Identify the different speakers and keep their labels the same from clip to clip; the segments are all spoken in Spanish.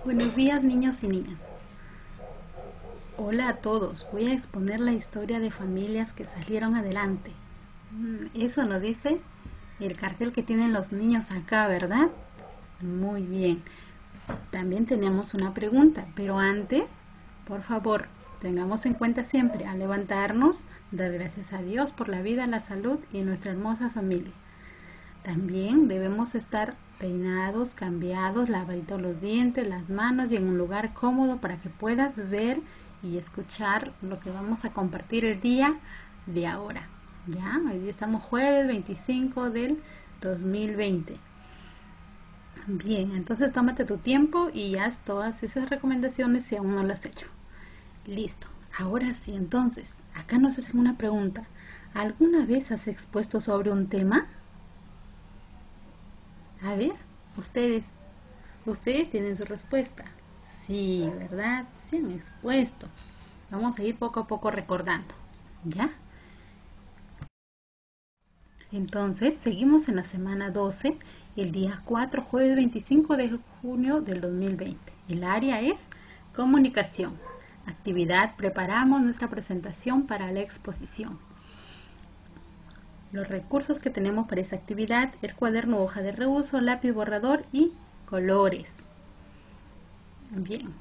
Speaker 1: Buenos días, niños y niñas. Hola a todos. Voy a exponer la historia de familias que salieron adelante. Eso nos dice el cartel que tienen los niños acá, ¿verdad? Muy bien. También tenemos una pregunta, pero antes, por favor, tengamos en cuenta siempre al levantarnos, dar gracias a Dios por la vida, la salud y nuestra hermosa familia. También debemos estar peinados, cambiados, lavaditos los dientes, las manos y en un lugar cómodo para que puedas ver y escuchar lo que vamos a compartir el día de ahora. Ya, hoy día estamos jueves 25 del 2020. Bien, entonces tómate tu tiempo y haz todas esas recomendaciones si aún no las has hecho. Listo, ahora sí, entonces, acá nos hacen una pregunta. ¿Alguna vez has expuesto sobre un tema? A ver, ustedes tienen su respuesta. Sí, ¿verdad? Se han expuesto. Vamos a ir poco a poco recordando, ¿ya? Entonces, seguimos en la semana 12, el día 4, jueves 25 de junio del 2020. El área es comunicación. Actividad, preparamos nuestra presentación para la exposición. Los recursos que tenemos para esa actividad: el cuaderno, hoja de reuso, lápiz borrador y colores. Bien.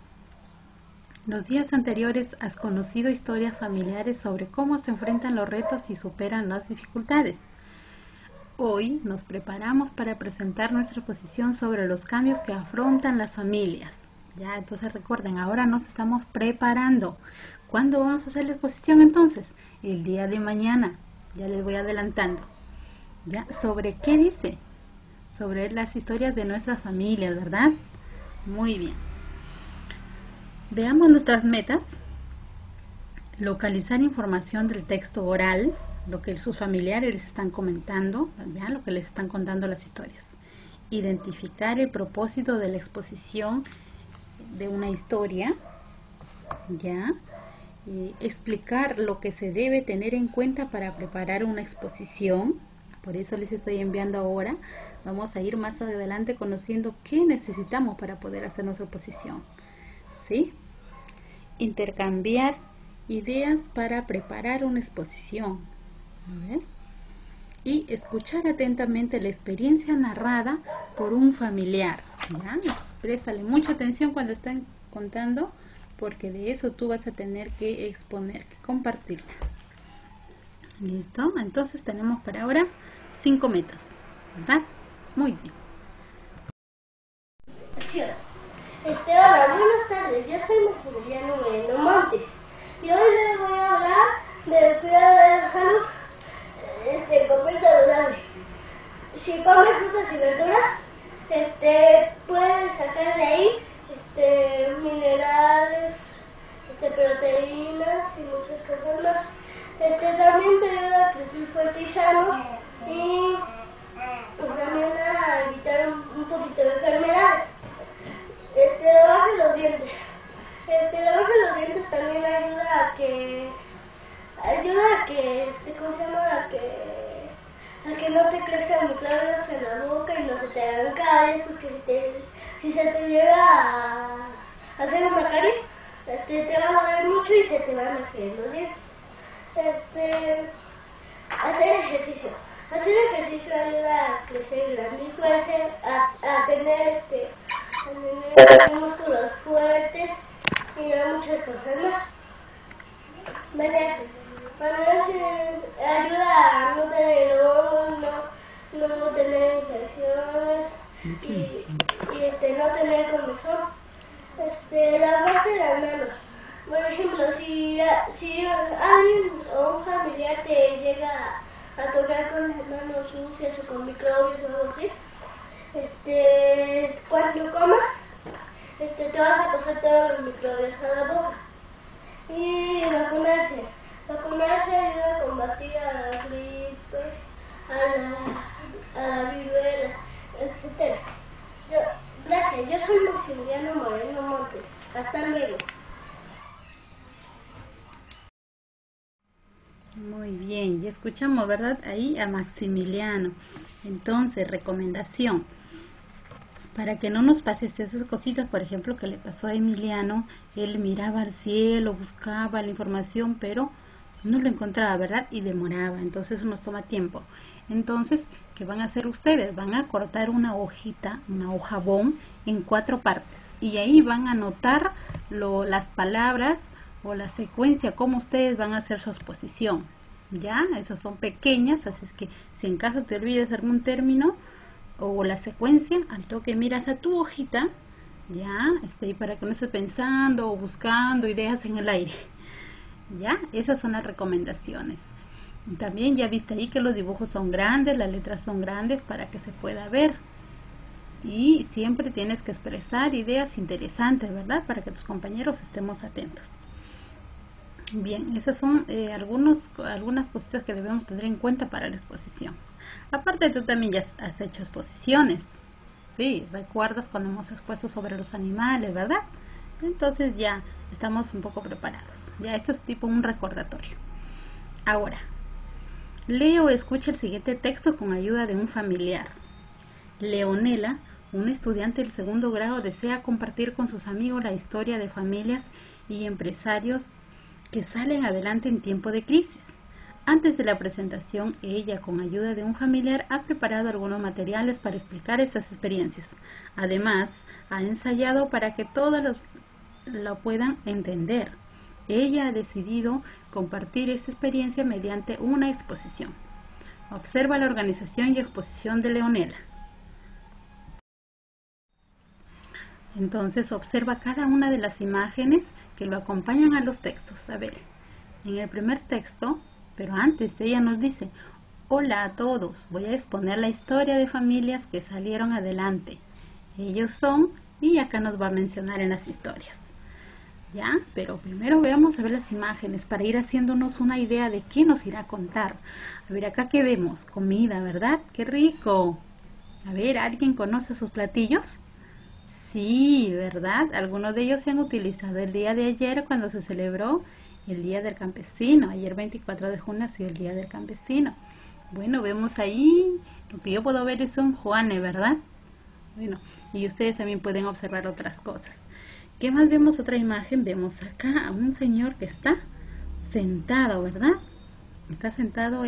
Speaker 1: Los días anteriores has conocido historias familiares sobre cómo se enfrentan los retos y superan las dificultades. Hoy nos preparamos para presentar nuestra exposición sobre los cambios que afrontan las familias. Ya, entonces recuerden, ahora nos estamos preparando. ¿Cuándo vamos a hacer la exposición entonces? El día de mañana. Ya les voy adelantando. ¿Ya? ¿Sobre qué dice? Sobre las historias de nuestras familias, ¿verdad? Muy bien. Veamos nuestras metas. Localizar información del texto oral, lo que sus familiares les están comentando, ¿ya? Lo que les están contando las historias. Identificar el propósito de la exposición de una historia, ¿ya? Explicar lo que se debe tener en cuenta para preparar una exposición. Por eso les estoy enviando ahora. Vamos a ir más adelante conociendo qué necesitamos para poder hacer nuestra exposición, ¿sí? Intercambiar ideas para preparar una exposición. A ver. Y escuchar atentamente la experiencia narrada por un familiar, ¿ya? Préstale mucha atención cuando están contando, porque de eso tú vas a tener que exponer, que compartirla. ¿Listo? Entonces tenemos para ahora 5 metas, ¿verdad? Muy bien.
Speaker 2: Hola, buenas tardes. Yo soy Maximiliano Moreno Montes y hoy les voy a hablar del cuidado de la salud, papel saludable. Si comes frutas y verduras, puedes sacar de ahí minerales, proteínas y muchas cosas más. También te ayuda a crecer fuerte y sano y también a evitar un poquito de enfermedades. Lavarse los dientes. Lavarse los dientes también ayuda a que ¿cómo se llama? A que no te crezcan microbios en la boca y no se te hagan caries, porque si se te llega a hacer una caries, te va a doler mucho y se te van a hacer los dientes. Hacer ejercicio. Hacer ejercicio ayuda a crecer grande y fuerte, a tener músculos fuertes y muchas cosas más. Ayuda a no tener no tener infecciones y no tener comezón. Lavarse las manos. Por ejemplo, si alguien o un familiar te llega a tocar con las manos sucias o con microbios o algo así, cuando comas, te vas a pasar todos los microbios a la boca. Y vacunarse. Vacunarse ayuda a combatir a la gripe, a la viruela, etc. Gracias, yo soy Maximiliano Moreno Montes. Hasta luego.
Speaker 1: Muy bien, ya escuchamos, ¿verdad? Ahí a Maximiliano. Entonces, recomendación. para que no nos pase esas cositas, por ejemplo, que le pasó a Emiliano. Él miraba al cielo, buscaba la información, pero no lo encontraba, ¿verdad? Y demoraba, entonces eso nos toma tiempo. Entonces, ¿qué van a hacer ustedes? Van a cortar una hojita, una hoja bond, en 4 partes, y ahí van a anotar las palabras o la secuencia, cómo ustedes van a hacer su exposición. ¿Ya? Esas son pequeñas, así es que si en caso te olvides algún término o la secuencia, al toque miras a tu hojita, ¿ya? Para que no estés pensando o buscando ideas en el aire. ¿Ya? Esas son las recomendaciones. También ya viste ahí que los dibujos son grandes, las letras son grandes para que se pueda ver. Y siempre tienes que expresar ideas interesantes, ¿verdad? Para que tus compañeros estemos atentos. Bien, esas son algunas cositas que debemos tener en cuenta para la exposición. Aparte, tú también ya has hecho exposiciones. Sí, recuerdas cuando hemos expuesto sobre los animales, ¿verdad? Entonces ya estamos un poco preparados. Ya esto es tipo un recordatorio. Ahora, lee o escucha el siguiente texto con ayuda de un familiar. Leonela, una estudiante del 2º grado, desea compartir con sus amigos la historia de familias y empresarios que salen adelante en tiempo de crisis. Antes de la presentación, ella, con ayuda de un familiar, ha preparado algunos materiales para explicar estas experiencias. Además, ha ensayado para que todos lo puedan entender. Ella ha decidido compartir esta experiencia mediante una exposición. Observa la organización y exposición de Leonela. Entonces observa cada una de las imágenes que lo acompañan a los textos. A ver, en el primer texto, pero antes ella nos dice: hola a todos, voy a exponer la historia de familias que salieron adelante. Ellos son, y acá nos va a mencionar en las historias. ¿Ya? Pero primero veamos a ver las imágenes para ir haciéndonos una idea de qué nos irá a contar. A ver, acá que vemos, comida, ¿verdad? ¡Qué rico! A ver, ¿alguien conoce sus platillos? Sí, ¿verdad? Algunos de ellos se han utilizado el día de ayer cuando se celebró el Día del Campesino. Ayer 24 de junio ha sido el Día del Campesino. Bueno, vemos ahí, lo que yo puedo ver es un juane, ¿verdad? Bueno, y ustedes también pueden observar otras cosas. ¿Qué más vemos? Otra imagen, vemos acá a un señor que está sentado, ¿verdad? Está sentado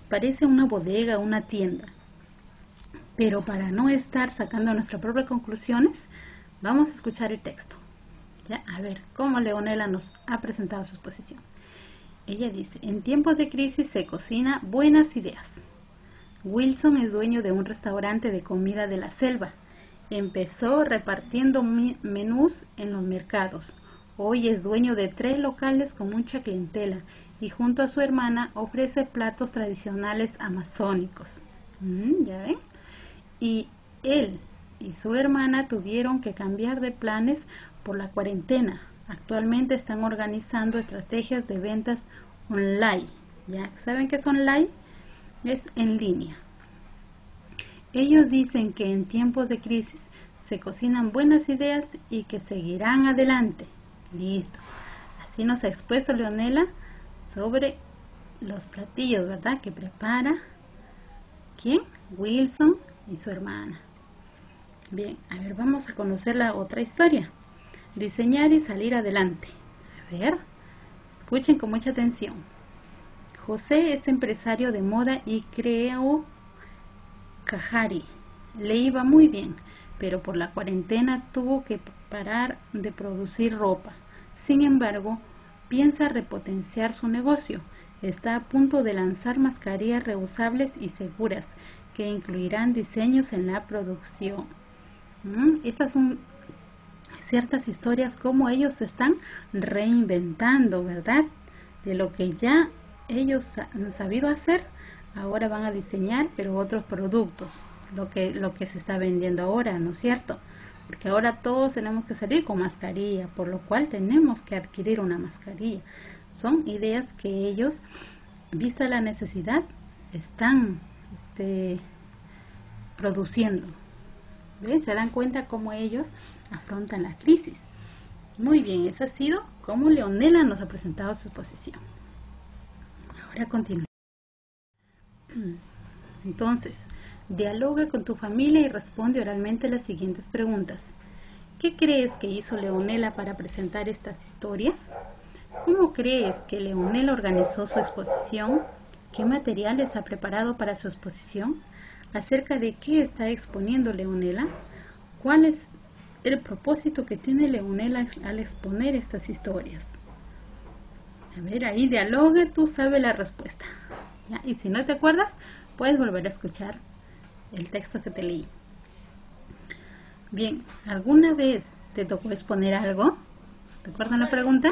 Speaker 1: parece una bodega, una tienda. Pero para no estar sacando nuestras propias conclusiones, vamos a escuchar el texto. ¿Ya? A ver, cómo Leonela nos ha presentado su exposición. Ella dice: en tiempos de crisis se cocina buenas ideas. Wilson es dueño de un restaurante de comida de la selva. Empezó repartiendo menús en los mercados. Hoy es dueño de 3 locales con mucha clientela y junto a su hermana ofrece platos tradicionales amazónicos. ¿Ya ven? Y él y su hermana tuvieron que cambiar de planes por la cuarentena. Actualmente están organizando estrategias de ventas online. ¿Ya saben qué es online? Es en línea. Ellos dicen que en tiempos de crisis se cocinan buenas ideas y que seguirán adelante. Listo. Así nos ha expuesto Leonela sobre los platillos, ¿verdad? Que prepara ¿quién? Wilson y su hermana. Bien, a ver, vamos a conocer la otra historia. Diseñar y salir adelante. A ver, escuchen con mucha atención. José es empresario de moda y creó Cajari. Le iba muy bien, pero por la cuarentena tuvo que parar de producir ropa. Sin embargo, piensa repotenciar su negocio. Está a punto de lanzar mascarillas reusables y seguras que incluirán diseños en la producción. Estas son ciertas historias como ellos se están reinventando, ¿verdad? De lo que ya ellos han sabido hacer, ahora van a diseñar, pero otros productos, lo que se está vendiendo ahora, ¿no es cierto? Porque ahora todos tenemos que salir con mascarilla, por lo cual tenemos que adquirir una mascarilla. Son ideas que ellos, vista la necesidad, están produciendo. ¿Ven? Se dan cuenta cómo ellos afrontan la crisis. Muy bien, eso ha sido como Leonela nos ha presentado su exposición. Ahora continúa. Entonces, Dialoga con tu familia y responde oralmente las siguientes preguntas. ¿Qué crees que hizo Leonela para presentar estas historias? ¿Cómo crees que Leonela organizó su exposición? ¿Qué materiales ha preparado para su exposición? ¿Acerca de qué está exponiendo Leonela? ¿Cuál es el propósito que tiene Leonela al exponer estas historias? A ver, ahí dialoga, tú sabes la respuesta. ¿Ya? Y si no te acuerdas, puedes volver a escuchar el texto que te leí. Bien, ¿alguna vez te tocó exponer algo? ¿Recuerdan la pregunta?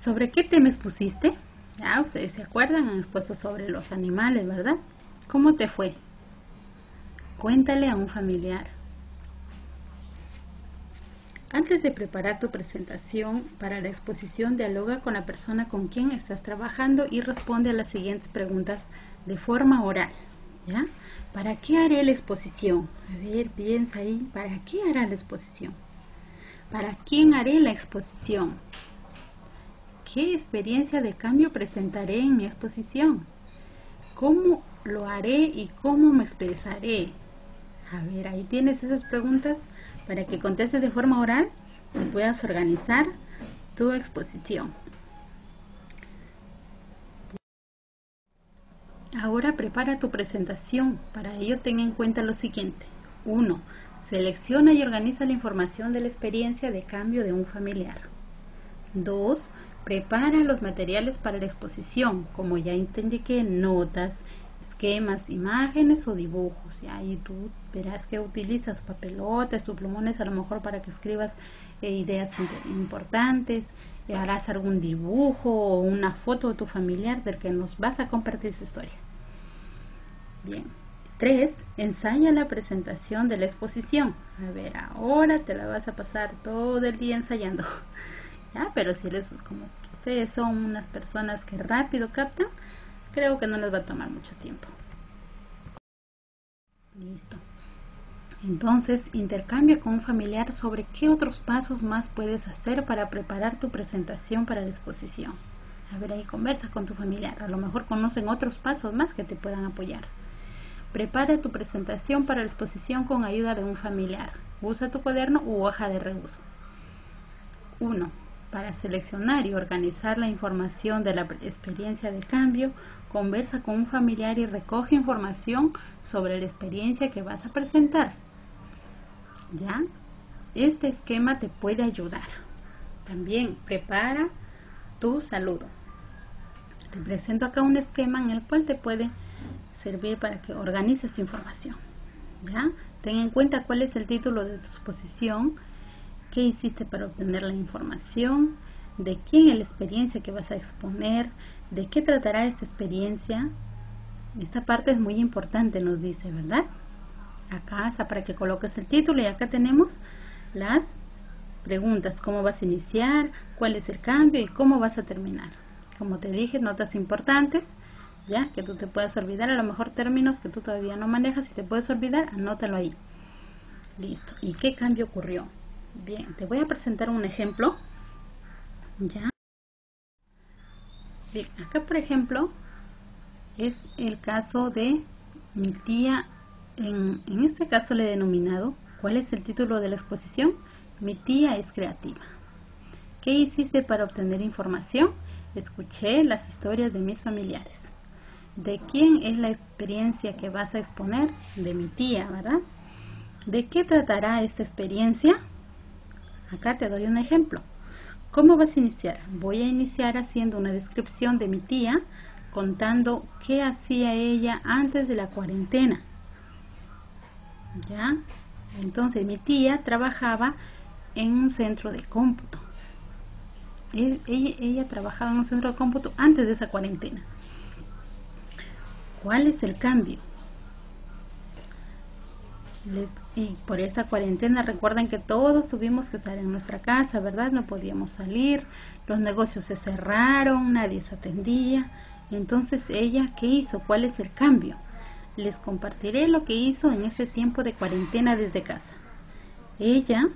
Speaker 1: ¿Sobre qué tema expusiste? Ya, ustedes se acuerdan, han expuesto sobre los animales, ¿verdad? ¿Cómo te fue? Cuéntale a un familiar. Antes de preparar tu presentación para la exposición, dialoga con la persona con quien estás trabajando y responde a las siguientes preguntas de forma oral. ¿Ya? ¿Para qué haré la exposición? A ver, piensa ahí, ¿para qué hará la exposición? ¿Para quién haré la exposición? ¿Qué experiencia de cambio presentaré en mi exposición? ¿Cómo lo haré y cómo me expresaré? A ver, ahí tienes esas preguntas para que contestes de forma oral y puedas organizar tu exposición. Ahora prepara tu presentación. Para ello ten en cuenta lo siguiente. 1. Selecciona y organiza la información de la experiencia de cambio de un familiar. 2. Prepara los materiales para la exposición, como ya te indiqué, notas, esquemas, imágenes o dibujos. Y ahí tú verás que utilizas papelotes, tus plumones a lo mejor para que escribas ideas importantes. Harás algún dibujo o una foto de tu familiar del que nos vas a compartir su historia. Bien. 3. Ensaya la presentación de la exposición. A ver, ahora te la vas a pasar todo el día ensayando. ¿Ya? Pero si eres como ustedes son unas personas que rápido captan, creo que no les va a tomar mucho tiempo. Listo. Entonces, intercambia con un familiar sobre qué otros pasos más puedes hacer para preparar tu presentación para la exposición. A ver, ahí conversa con tu familiar. A lo mejor conocen otros pasos más que te puedan apoyar. Prepara tu presentación para la exposición con ayuda de un familiar. Usa tu cuaderno u hoja de reuso. 1. Para seleccionar y organizar la información de la experiencia de cambio, conversa con un familiar y recoge información sobre la experiencia que vas a presentar. ¿Ya? Este esquema te puede ayudar. También prepara tu saludo. Te presento acá un esquema en el cual te puede servir para que organices tu información. ¿Ya? Ten en cuenta cuál es el título de tu exposición, qué hiciste para obtener la información, de quién es la experiencia que vas a exponer, de qué tratará esta experiencia. Esta parte es muy importante, nos dice, ¿verdad? Acá está para que coloques el título y acá tenemos las preguntas, cómo vas a iniciar, cuál es el cambio y cómo vas a terminar. Como te dije, notas importantes, ya que tú te puedas olvidar, a lo mejor términos que tú todavía no manejas y te puedes olvidar, anótalo ahí. Listo. ¿Y qué cambio ocurrió? Bien, te voy a presentar un ejemplo. ¿Ya? Bien, acá por ejemplo es el caso de mi tía. En este caso le he denominado, ¿cuál es el título de la exposición? Mi tía es creativa. ¿Qué hiciste para obtener información? Escuché las historias de mis familiares. ¿De quién es la experiencia que vas a exponer? De mi tía, ¿verdad? ¿De qué tratará esta experiencia? Acá te doy un ejemplo. ¿Cómo vas a iniciar? Voy a iniciar haciendo una descripción de mi tía, contando qué hacía ella antes de la cuarentena. ¿Ya? Entonces mi tía trabajaba en un centro de cómputo. Ella trabajaba en un centro de cómputo antes de esa cuarentena. ¿Cuál es el cambio? Y por esa cuarentena recuerden que todos tuvimos que estar en nuestra casa, ¿verdad? No podíamos salir, los negocios se cerraron, nadie se atendía. Entonces ella, ¿qué hizo? ¿Cuál es el cambio? Les compartiré lo que hizo en ese tiempo de cuarentena desde casa. Ella,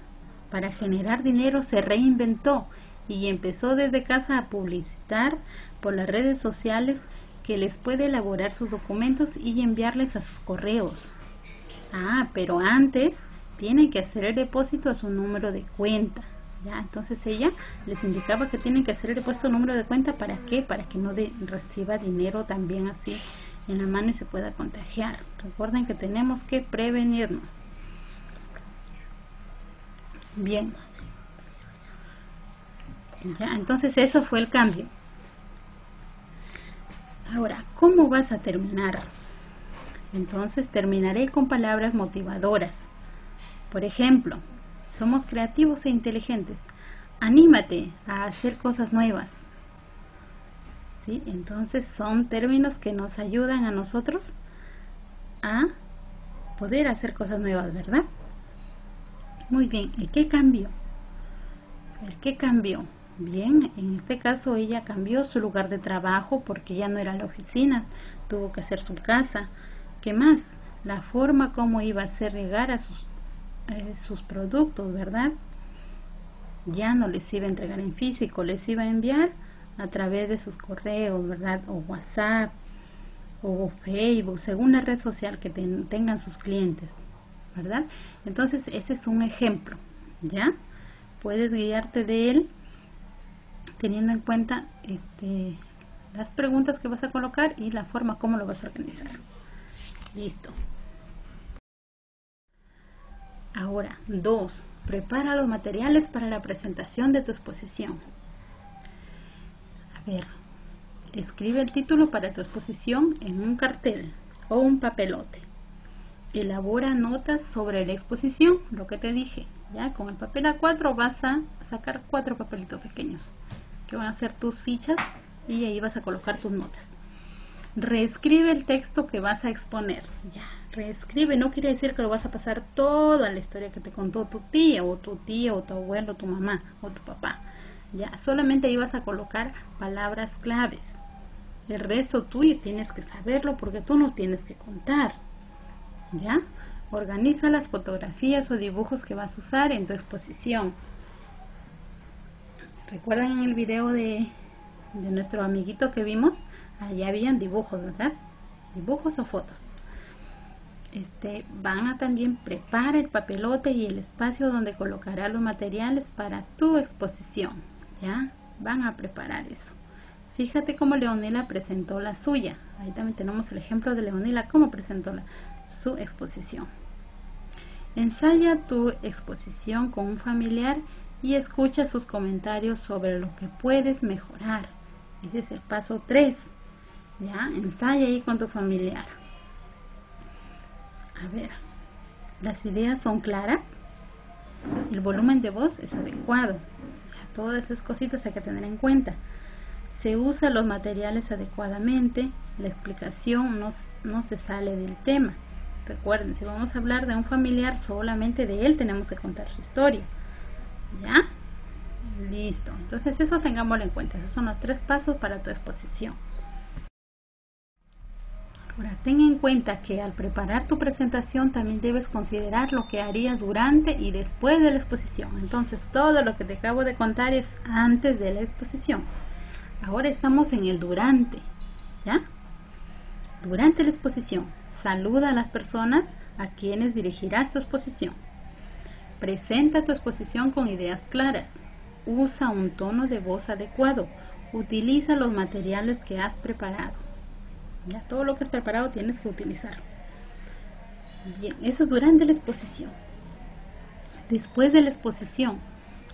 Speaker 1: para generar dinero, se reinventó y empezó desde casa a publicitar por las redes sociales que les puede elaborar sus documentos y enviarles a sus correos. Pero antes tienen que hacer el depósito a su número de cuenta. ¿Ya? Entonces ella les indicaba que tienen que hacer el depósito a número de cuenta. ¿Para qué? Para que no reciba dinero también así en la mano y se pueda contagiar. Recuerden que tenemos que prevenirnos. Bien. Ya, entonces eso fue el cambio. Ahora, ¿cómo vas a terminar? Entonces terminaré con palabras motivadoras. Por ejemplo, somos creativos e inteligentes. Anímate a hacer cosas nuevas. ¿Sí? Entonces son términos que nos ayudan a nosotros a poder hacer cosas nuevas, ¿verdad? Muy bien, ¿y qué cambió? ¿El qué cambió? Bien, en este caso ella cambió su lugar de trabajo porque ya no era la oficina, tuvo que hacer su casa. ¿Qué más? La forma como iba a hacer llegar a sus productos, ¿verdad? Ya no les iba a entregar en físico, les iba a enviar a través de sus correos, ¿verdad? O WhatsApp, o Facebook, según la red social que tengan sus clientes, ¿verdad? Entonces ese es un ejemplo, ¿ya? Puedes guiarte de él teniendo en cuenta las preguntas que vas a colocar y la forma como lo vas a organizar. Listo. Ahora, 2. Prepara los materiales para la presentación de tu exposición. A ver, escribe el título para tu exposición en un cartel o un papelote. Elabora notas sobre la exposición, lo que te dije. Ya con el papel A4 vas a sacar 4 papelitos pequeños que van a ser tus fichas y ahí vas a colocar tus notas. Reescribe el texto que vas a exponer. Ya, reescribe, no quiere decir que lo vas a pasar toda la historia que te contó tu tía o tu abuelo, tu mamá o tu papá. Ya, solamente ahí vas a colocar palabras claves. El resto tú tienes que saberlo porque tú nos tienes que contar. ¿Ya? Organiza las fotografías o dibujos que vas a usar en tu exposición. ¿Recuerdan en el video de nuestro amiguito que vimos? Allá habían dibujos, ¿verdad? Dibujos o fotos. Van a también preparar el papelote y el espacio donde colocará los materiales para tu exposición. ¿Ya? Van a preparar eso. Fíjate cómo Leonela presentó la suya. Ahí también tenemos el ejemplo de Leonela, cómo presentó su exposición. Ensaya tu exposición con un familiar y escucha sus comentarios sobre lo que puedes mejorar. Ese es el paso 3. ¿Ya? Ensaya ahí con tu familiar. A ver, las ideas son claras. El volumen de voz es adecuado. Ya, todas esas cositas hay que tener en cuenta. Se usan los materiales adecuadamente. La explicación no se sale del tema. Recuerden, si vamos a hablar de un familiar, solamente de él tenemos que contar su historia. ¿Ya? Listo. Entonces eso tengámoslo en cuenta. Esos son los 3 pasos para tu exposición. Ahora, ten en cuenta que al preparar tu presentación también debes considerar lo que harías durante y después de la exposición. Entonces todo lo que te acabo de contar es antes de la exposición. Ahora estamos en el durante. ¿Ya? Durante la exposición, saluda a las personas a quienes dirigirás tu exposición. Presenta tu exposición con ideas claras. Usa un tono de voz adecuado. Utiliza los materiales que has preparado. Ya todo lo que has preparado tienes que utilizar. Bien, eso es durante la exposición. Después de la exposición,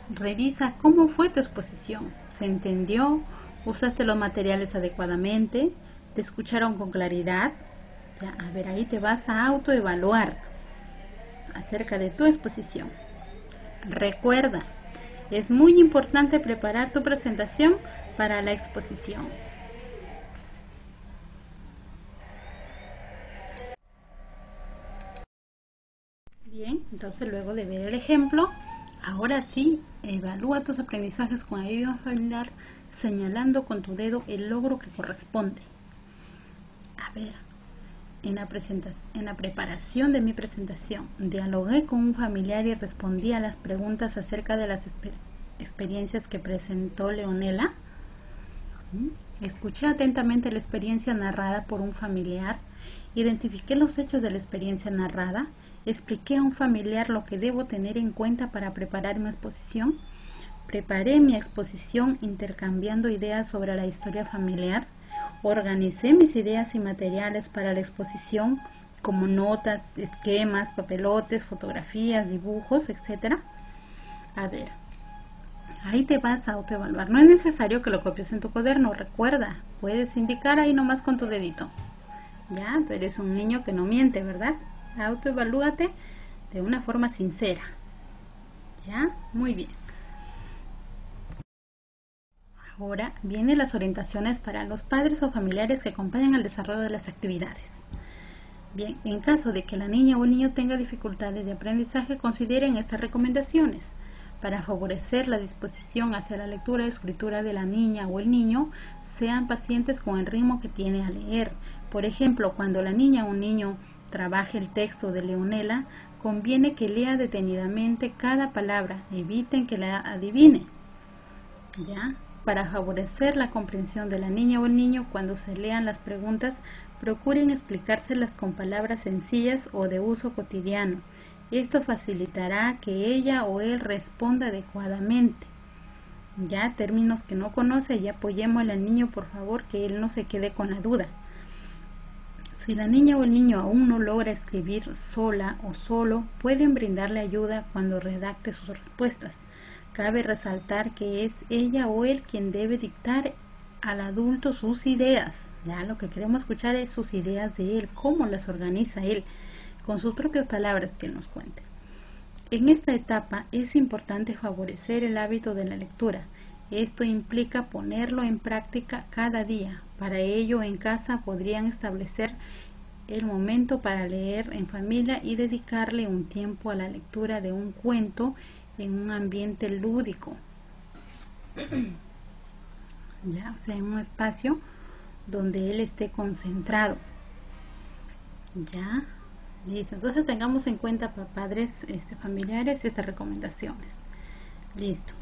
Speaker 1: revisa cómo fue tu exposición. ¿Se entendió? ¿Usaste los materiales adecuadamente? ¿Te escucharon con claridad? Ya, a ver, ahí te vas a autoevaluar acerca de tu exposición. Recuerda, es muy importante preparar tu presentación para la exposición. Bien, entonces luego de ver el ejemplo, ahora sí, evalúa tus aprendizajes con ayuda familiar, señalando con tu dedo el logro que corresponde. A ver, en la preparación de mi presentación, dialogué con un familiar y respondí a las preguntas acerca de las experiencias que presentó Leonela. Escuché atentamente la experiencia narrada por un familiar, identifiqué los hechos de la experiencia narrada, expliqué a un familiar lo que debo tener en cuenta para preparar mi exposición, preparé mi exposición intercambiando ideas sobre la historia familiar, organicé mis ideas y materiales para la exposición, como notas, esquemas, papelotes, fotografías, dibujos, etc. A ver, ahí te vas a autoevaluar. No es necesario que lo copies en tu cuaderno, recuerda, puedes indicar ahí nomás con tu dedito. Ya, tú eres un niño que no miente, ¿verdad? Autoevalúate de una forma sincera. Ya, muy bien. Ahora vienen las orientaciones para los padres o familiares que acompañan el desarrollo de las actividades. Bien, en caso de que la niña o el niño tenga dificultades de aprendizaje, consideren estas recomendaciones. Para favorecer la disposición hacia la lectura y escritura de la niña o el niño, sean pacientes con el ritmo que tiene a leer. Por ejemplo, cuando la niña o niño trabaje el texto de Leonela, conviene que lea detenidamente cada palabra, eviten que la adivine. ¿Ya? Para favorecer la comprensión de la niña o el niño, cuando se lean las preguntas, procuren explicárselas con palabras sencillas o de uso cotidiano. Esto facilitará que ella o él responda adecuadamente. Ya, términos que no conoce, y apoyemos al niño, por favor, que él no se quede con la duda. Si la niña o el niño aún no logra escribir sola o solo, pueden brindarle ayuda cuando redacte sus respuestas. Cabe resaltar que es ella o él quien debe dictar al adulto sus ideas. Ya, lo que queremos escuchar es sus ideas de él, cómo las organiza él, con sus propias palabras que él nos cuente. En esta etapa es importante favorecer el hábito de la lectura. Esto implica ponerlo en práctica cada día. Para ello, en casa podrían establecer el momento para leer en familia y dedicarle un tiempo a la lectura de un cuento en un ambiente lúdico. Ya, o sea, en un espacio donde él esté concentrado. Ya, listo. Entonces tengamos en cuenta, padres, familiares, estas recomendaciones. Listo.